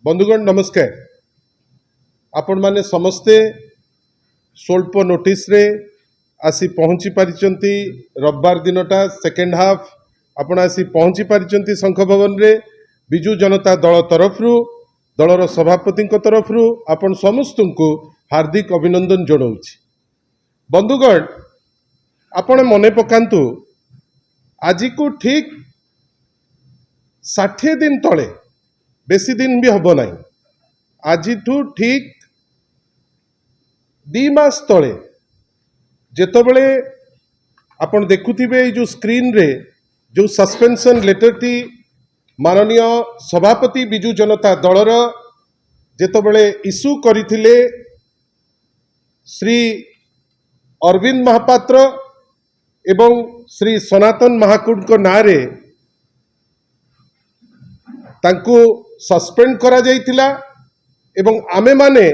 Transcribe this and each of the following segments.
बंधुगण नमस्कार। आपण माने समस्ते स्वल्प नोटिस रे आसी पहुँची पारिचंती। रविवार दिनटा सेकेंड हाफ आपण आसी पहुँची पारिचंती शंख भवन रे। बिजु जनता दल तरफरु दलर सभापति तरफरु आपण समस्त को हार्दिक अभिनंदन जनाऊँच। बंधुगण आपण मने पकांतु आज को ठीक 60 दिन तले बेसी दिन भी हब ना आज ठीक 2 मास तले जेतबले आपण देखुथिबे जो स्क्रीन रे जो सस्पेंशन लेटर टी माननीय सभापति बिजु जनता दलर जेतबले इश्यू करिथिले श्री अरविंद महापात्र एवं श्री सनातन महाकुड को नारे तांको सस्पेंड करा जाइतिला एवं आमे माने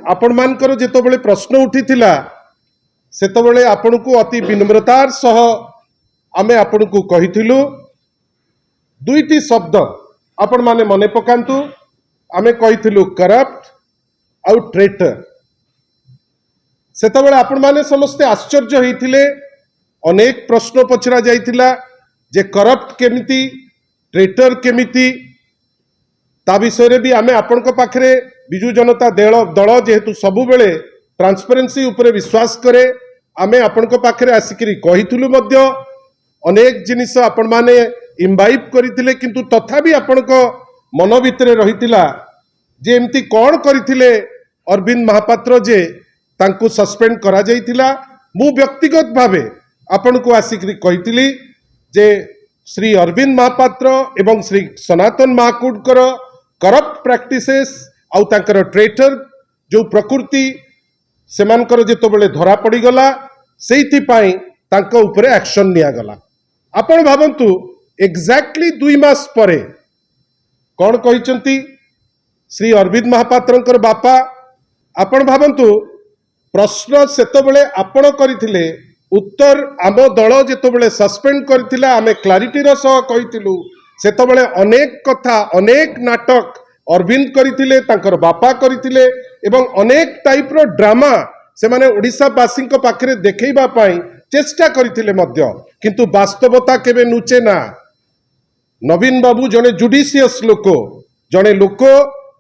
आपण मानकर जेतबले प्रश्न उठिथिला सेतबले आपण को अति विनम्रतार सह आमे आपण को कहिथिलु दुईटी शब्द आपण माने मने पकांतु। आमे कहिथिलु करप्ट आउ ट्रेटर। सेतबले आपण माने समस्ते आश्चर्य होइथिले। अनेक प्रश्न पचरा जाइतिला जे करप्ट केमिति ट्रेटर केमिति ता विषय भी आमे आपण को पाखरे बिजु जनता दल जेहेतु सबु बेले ट्रांसपेरेंसी उपरे विश्वास करे आमे आपण को पाखरे आसिकरी कहिथिलु मध्य अनेक जिनिस आपण माने इम्बाइब करिथिले किंतु तथापि आपण को मन भितरे रहितिला जे एमती कोन करिथिले अरविंद महापात्र जे तांको सस्पेंड करा जाइतिला। मु व्यक्तिगत भावे आपण को आसिकरी कहिथिली जे श्री अरविंद महापात्र एवं श्री सनातन महाकुडकर करप्ट प्रैक्टिसेस आउ तांकर ट्रेटर जो प्रकृति सेमानकर जेतबेले धरा पड़ी गला सेइथि पई तांको उपरे एक्शन निया गला। आपण भाबंतु एग्जैक्टली 2 मास परे कोन कहिसंती श्री अरविंद महापात्रंकर बापा। आपण भाबंतु प्रश्न सेतबेले आपण करिथिले उत्तर आम दल जेतबेले सस्पेंड करथिला आमे क्लारिटी रो सह कहिथिलु सेतबेले अनेक कथा अनेक नाटक अरविंद करथिले तांकर बापा करथिले एवं अनेक टाइप रो ड्रामा से माने ओडिसा वासी को पाखरे देखैबा पई चेष्टा करथिले मध्य किंतु वास्तवता केबे नुचे ना। नवीन बाबू जने जुडिशियस लोक जने लोक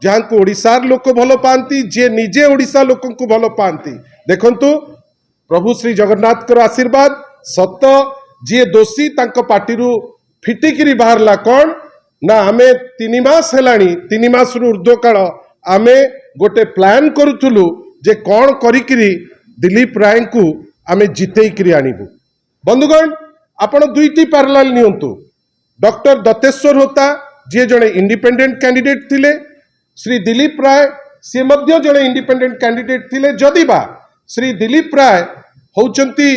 जहां को ओडिसार लोक भलो पांती जे निजे ओडिसा लोक को भलो पांती। देखंतु प्रभु श्री जगन्नाथ कर आशीर्वाद सत जे दोषी तांको पार्टीरू फिटिकिरी बाहरला कौन ना आमे 3 मास हेलानी 3 मास रु ऊर्ध्व काल आमे गोटे प्लान करूथुलु जे कौन करिकिरी दिलीप राय को आमे जितेइकिरी आनिबु। बंधुगण आपण दुईटी पैरेलल नियंतु। डॉक्टर दत्तेश्वर होता जे जने इंडिपेंडेंट कैंडिडेट थिले श्री दिलीप राय से मध्य जने इंडिपेंडेंट कैंडिडेट थिले। जदिबा श्री दिलीप राय होचंती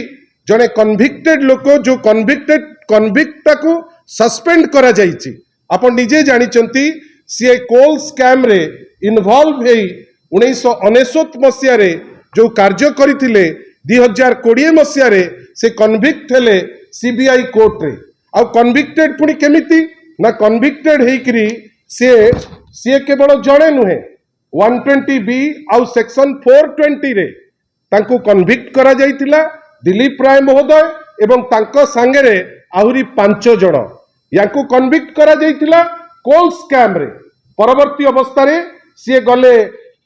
जने कन्विक्टेड लोक जो कन्विक्ट को सस्पेंड करा जाइछि। आपण निजे जानिचंती सी कोल स्कैम रे इन्वॉल्व हेई 1999 मसिया रे जो कार्य करथिले 2020 मसिया रे से कन्विक्ट हेले सीबीआई कोर्ट रे। आ कन्विक्टेड पुनी केमिति ना कन्विक्टेड हेइकरी से केवल जणे नुहे 120 बी आउ सेक्शन 420 रे तांको कन्विक्ट करा जाइतिला दिलीप राय महोदय एवं तांको सांगरे आहुरी 5 जण याको कन्विक्ट करा जाइतिला कोल स्कैम रे। परवर्ती अवस्था रे सी गले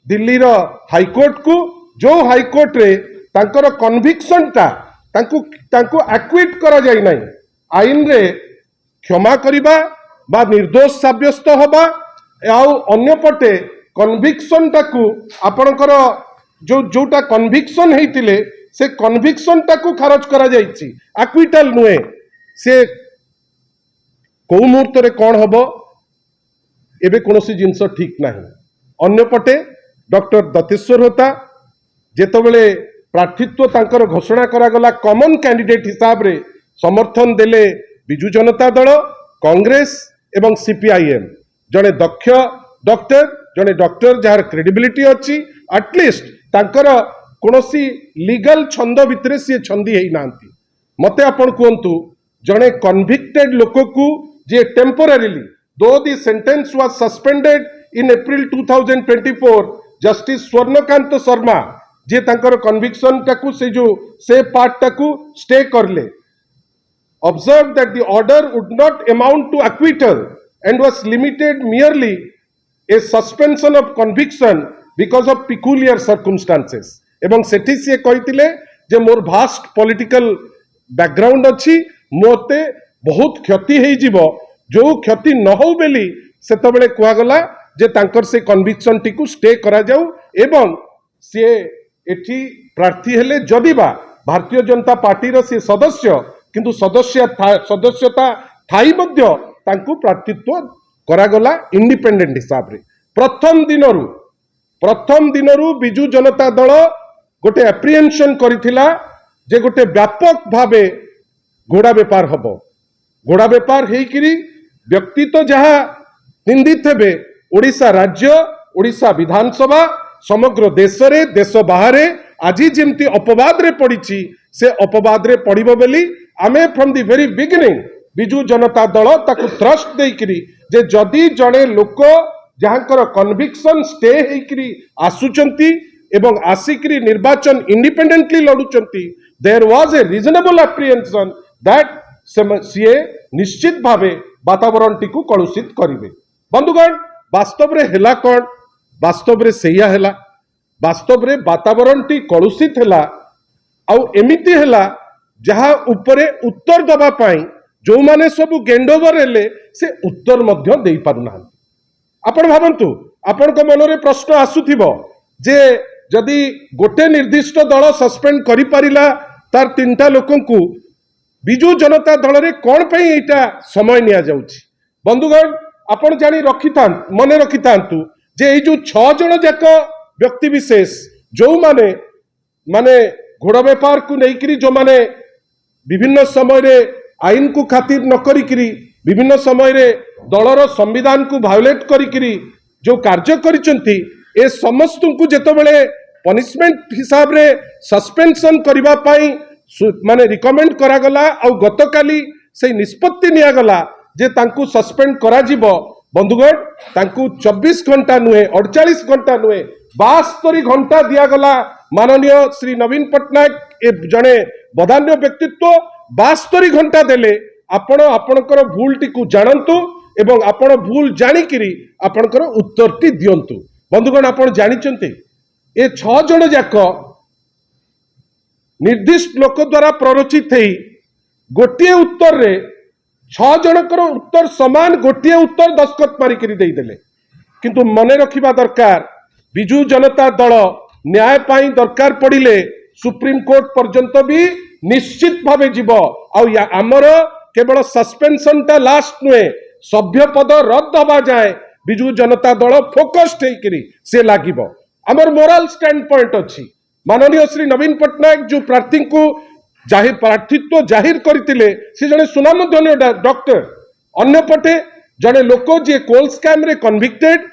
दिल्ली रो हाईकोर्ट को जो हाईकोर्ट रे तांकर कन्विक्शन ता तांको एक्विट करा जाई नाही। आईन रे क्षमा करिबा बा निर्दोष साब्यस्त होबा आउ अन्य पटे कन्विक्शन टाकू आपणकर जो जोटा कन्विक्शन हेतिले से कन्विक्शन टाकू खारज करा जाइछि एक्विटल नुए। से को मुहूर्त रे कोन हबो एबे कोनोसी जिंस ठीक नाही। अन्य पटे डॉक्टर दत्तेश्वर होता जेतबेले प्रार्थित्व तांकर घोषणा करा गला कॉमन कैंडिडेट हिसाब रे समर्थन देले बिजु जनता दल कांग्रेस एवं सीपीआईएम। जने दक्ष डॉक्टर जार क्रेडिबिलिटी अच्छी एटलिस्ट तांकर कोनोसी लीगल छंद भितरे सी छंदी हेई नांती। मते आपण कहंतु जने कन्विक्टेड लोक को जे temporarily though the sentence was suspended in April 2024 justice Swarnakanta Sharma जे तांकर कन्विक्शन टाकू से पार्ट टाकू स्टे करले observed that the order would not amount to acquittal and was limited merely a suspension of conviction because of peculiar circumstances एवं सेठी से कहिथिले जे मोर vast political background अछि मोते बहुत क्षति हेई जीवो जो क्षति न हो बेली सेतबेले कुआ गला जे तांकर से कन्विक्शन टिकू स्टे करा जाऊ एवं से एठी प्रार्थी हेले जदिबा भारतीय जनता पार्टी रो से सदस्य किंतु सदस्यता थाई मध्य तांकू प्रार्थित्व करागला इंडिपेंडेंट हिसाब रे प्रथम दिनरू बिजू जनता दल गोटे एप्रिहेंशन करिथिला जे गोटे व्यापक भावे घोड़ा बेपार हबो घोड़ा बेपार हेकिरी व्यक्ति तो जहा निंदित हेबे ओडिशा राज्य ओडिशा विधानसभा समग्र देश रे देश बाहर आज जेमती अपवाद रे पड़िछि से अपवाद रे पड़िबो बेली आमे from the very beginning Biju Janata दल ताकू ट्रस्ट देकिरी जे जदि जड़े लोक जहांकर कन्विक्शन स्टे हेकिरी आसुचंती एवं आसिकरी निर्वाचन इंडिपेंडेंटली लड़ुचंती there was a reasonable apprehension that सीए निश्चित भावे वातावरण टीकू कलुषित करिवे बंधुगण वास्तव रे हेला कोन वास्तव रे सेया हेला वास्तव रे वातावरण टी कलुषित हेला आउ एमिति हेला जहा उपरे उत्तर दबा पाई जो माने सब गेंडोवर हेले से उत्तर मध्य देई पारुना आपण भाबंतु आपण को मनरे प्रश्न आसुथिबो जे जदि गोटे निर्दिष्ट दल सस्पेंड करि पारिला तार तीनटा लोकंकु बिजू जनता दल रे कोन पई एटा समय निया जाउछि बंधुगण आपण जानी रखितान मने रखितांतु जे ए जो 6 जण जाक व्यक्ति विशेष जो माने घोड़ा बेपार को लेकिरी जो माने विभिन्न समय रे आईन को खातिर न करिकिरी विभिन्न समय रे दलर संविधान को भायोलेट करिकिरी जो कार्य करिसंती ए समस्त को जेतबेले पनिशमेंट हिसाब रे सस्पेंशन करिबा पाई माने रिकमेंड करा गला आ गतकाली से निष्पत्ति निया गला जे तांकू सस्पेंड करा जिवो बंधुगण तांकू 24 घंटा नुहे 48 घंटा नुहे 72 घंटा दिया गला माननीय श्री नवीन पट्टनायक जड़े बदान्य व्यक्तित्व 72 घंटा देले आपण आपणकर भूल टी जानतु एवं आपण भूल जानिकिरी आपणकर उत्तर टी दियंतु बंधुगण आपण जानिचंती ए 6 जण जाक निर्दिष्ट लोक द्वारा प्ररोचित हेई गोटिए उत्तर रे 6 जनकर उत्तर समान गोटिए उत्तर दस्खत मारिकिरी देई देले किंतु मने रखिबा दरकार बिजू जनता दल न्याय पाई दरकार पड़िले सुप्रीम कोर्ट पर्यंत भी निश्चित भावे जीव आमर केवल सस्पेंशन टा लास्ट नुहे सभ्य पद रद्द हवा जाए बिजू जनता दल फोकस्ड होकरी से लागिबो आमर मोराल स्टैंड पॉइंट अच्छी माननीय श्री नवीन पट्टनायक जो प्रार्थी को जाहिर प्रार्थित्व जाहिर करते से जड़े सुनामधन्य डॉक्टर अन्यपटे जड़े लोक जे कोल स्कैम रे कन्विक्टेड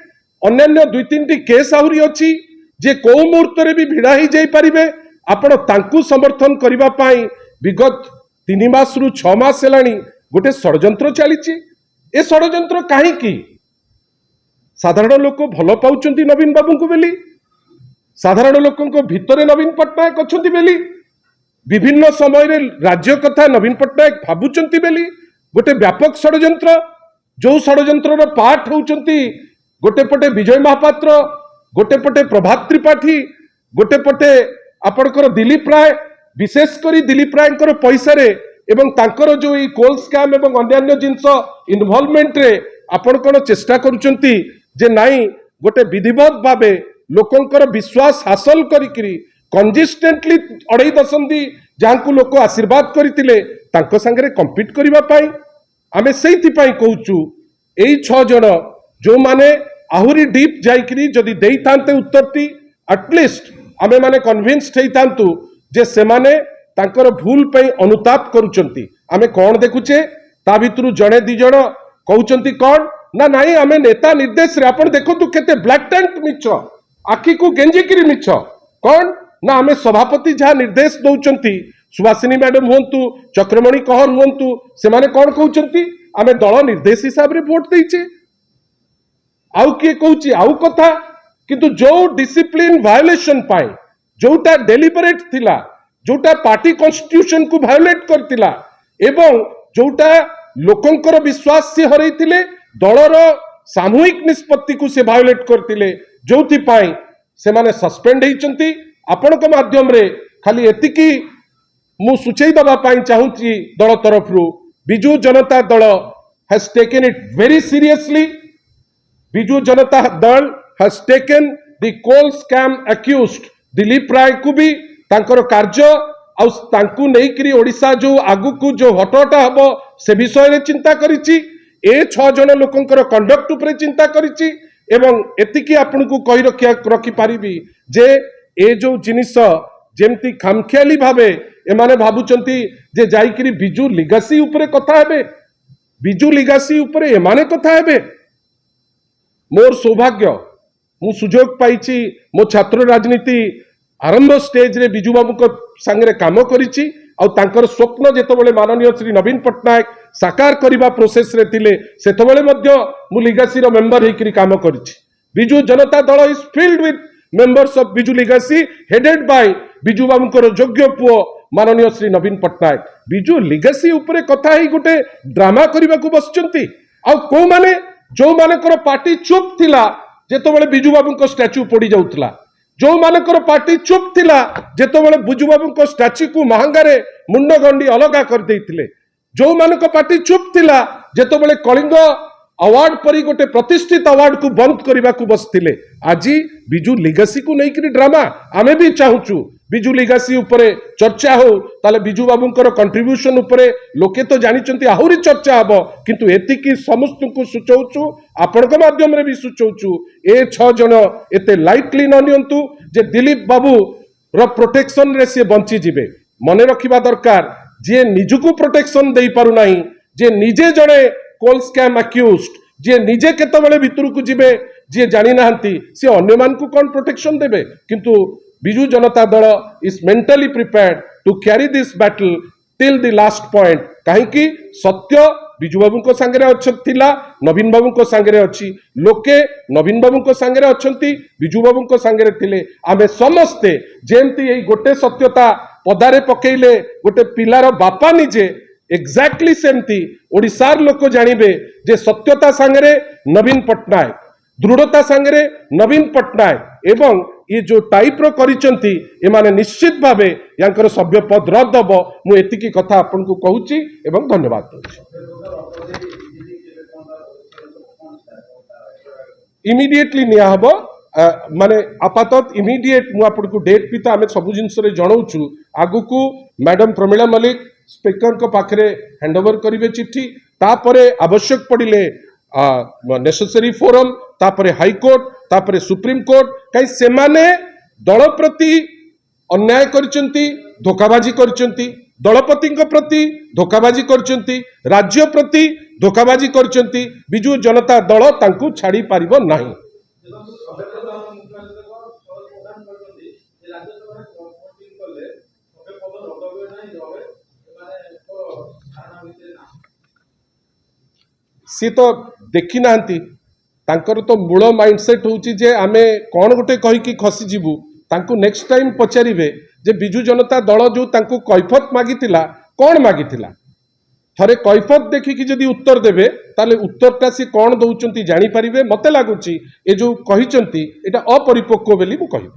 अन्य 2-3 केस आहरी अच्छी जे को मुहूर्त रे भी भिड़ा ही जाई परिबे आपण तांकू समर्थन करिबा पाई विगत 3 मास रु 6 मास हेलानी गोटे षडयंत्र चलीची ए षडयंत्र काहे की साधारण लोक भल पाउचंती नवीन बाबू को बेली साधारण लोकंको भितरे नवीन पट्टनायक अछंती बेली विभिन्न समय रे राज्य कथा नवीन पट्टनायक भाबुचंती बेली गोटे व्यापक षडयंत्र जो षडयंत्र रो पार्ट होउचंती गोटे पटे विजय महापात्र गोटे पटे प्रभात त्रिपाठी गोटे पटे आपणकर दिलीप राय विशेष करी दिलीप राय पैसा रे एवं तांकर जो ई कोल स्कैम एवं अन्य जिनस इन्वॉल्वमेंट रे आपण कोन चेष्टा करूचंती जे नाई गोटे विधिवत भावे लोकंकर विश्वास हासिल करिकरी कंसिस्टेंटली 2.5 दशंधि जहां लोक आशीर्वाद करथिले तांको संगे कंपीट करिबा पाई आमे सेति पाई कहूचु एई 6 जण जो माने आहुरी डीप जाइकरी जदि देई थांते उत्तरटी एटलिस्ट आमे माने कन्विंस्ड हेई थांतु जे से माने तांकर भूल पई अनुताप करूचंती आमे कोन देखुचे ता भितरु जणे दि जण कहउचंती कोन ना नाही आमे नेता निर्देश रे आपण देखंतु केते ब्लैक टैंक मिछ आखी को गेंजिकिरी मिछ कोन ना आमे सभापति जहा निर्देश दउचंती सुभाषिनी मैडम हुंतु चक्रमणि कहर हुंतु से माने कोन कहउचंती आमे दल निर्देश हिसाब रे वोट देइचे आउ किए कहूची आउ कथा किंतु जो डिसिप्लिन वायोलेशन पाए जोटा डेलिबरेट थिला जोटा पार्टी कॉन्स्टिट्यूशन को वायोलेट करतिला एवं जोटा लोकंकर विश्वास से हरैथिले दलर सामूहिक निष्पत्ति को से वायोलेट करतिले जोथि पाई से माने सस्पेंड होइचंती आपनक माध्यम रे खाली एतिकी मु सुचेई दबा पाई चाहूची दल तरफ रु Biju Janata Dal has taken it very seriously Biju Janata Dal has taken the coal scam accused Dilip Ray को भी तांकर कार्य आउ तांकु नेइकरी ओडिशा जो आगु को जो हटहटा हबो से विषय रे चिंता करिछि ए 6 जन लोकंकर कंडक्ट उपरे चिंता करिछि एवं एतिकी आपन को कहि रखि पारिबी जे ए जो जिनिस जेमती खामखियाली भाबे एमाने भाबुचंती जे जाइकरी बिजू लिगासी उपरे कथा हेबे बिजू लिगासी उपरे एमाने कथा हेबे मोर सौभाग्य मु सुजोग पाइछि मो छात्र राजनीति आरंभ स्टेज रे बिजू बाबू को संगे काम करिछि आ तांकर स्वप्न जेतबेले माननीय श्री नवीन पट्टनायक साकार करबा प्रोसेस रे थिले सेतबेले मध्य मु लिगासी रो मेंबर हेकरी काम करिछि Biju Janata Dal is filled with members of Biju legacy headed by Biju Babu को योग्य पुओ माननीय श्री नवीन पट्टनायक बिजू लिगासी उपरे कथा ही गोटे ड्रामा करबा को बसचंती आ को माने जो मानकर पार्टी चुप थिला जेतबेले बिजू बाबू को स्टैच्यू पड़ी जाउतला जो मानकर पार्टी चुप थिला जेतबेले बिजू बाबू को स्टैच्यू को महंगारे मुंड गंडी अलगा कर देइथिले जो मानक पार्टी चुप थिला जेतबेले कलिंग अवार्ड परी गोटे प्रतिष्ठित अवार्ड को बंद करबा को बसथिले आजी बिजू लिगासी को नै करी ड्रामा आमे भी चाहूचु बिजू लिगासी उपरे चर्चा हो ताले बिजू बाबूंकर कंट्रीब्यूशन उपरे लोके तो जानिचंती आहुरी चर्चा हबो किंतु एतिकी समस्त को सुचौचु आपनक माध्यम रे भी सुचौचु ए 6 जन एते लाइटली न नियंतु जे दिलीप बाबू रो प्रोटेक्शन रे से बंची जिवे मने रखिबा दरकार जे निजुको प्रोटेक्शन देई पारु नाही जे निजे जणे कोल स्कैम अक्यूज्ड जे निजे केतबेले भितरु को जिवे जे जानि नाहंती से अन्य मान को कोन प्रोटेक्शन देबे किंतु Biju Janata Dal is mentally prepared to carry this battle till the last point कहीं कि सत्य बिजू बाबू को संगे थिला नवीन बाबू को संगे अच्छी लोके नवीन बाबू को संगे अच्छी बिजू बाबू को संगे थिले आमे समस्ते जेमती यही गोटे सत्यता पदारे पकेइले गोटे पिलार बापा निजे एक्जाक्टली सेमती ओडिशार लोक जानिबे जे सत्यता संगे नवीन पट्टनायक दृढ़ता संगे नवीन पट्टनायक एवं ये जो टाइप रो करिचंती एमाने निश्चित भावे यांकर सभ्य पद रद्द हबो मु एतिकी कथा आपन को कहूची एवं धन्यवाद दउची इमीडिएटली निया हबो माने आपातत इमीडिएट मु आपन को डेट पिता हमें सब जिंस रे जणाउछु आगु को मैडम प्रमिला मलिक स्पीकर को पाखरे हैंडओवर करिवे चिट्ठी तापरे आवश्यक पड़िले नेसेसरी फोरम तापरे हाई कोर्ट तापरे सुप्रीम कोर्ट कहीं से माने दल प्रति अन्याय करचंती धोखाबाजी करचंती दलपति प्रति धोखाबाजी करचंती राज्य प्रति धोखाबाजी करचंती बिजू जनता दल तांकु छाड़ी पारिबो नाही सी तो देखी नांती तांकर तो मूल माइंडसेट होची जे आमे कौन गोटे कही कि खसी जीवु तांकु नेक्स्ट टाइम पचारिबे जे बिजू जनता दल जो तांकु कैफत मागितिला कौन मागितिला थरे कैफत देखि कि जदी उत्तर देबे ताले उत्तरटा से कौन दउचंती जानि परिबे मते लागुची ए जो कहिचंती एटा अपरिपक्व बेली मु कहि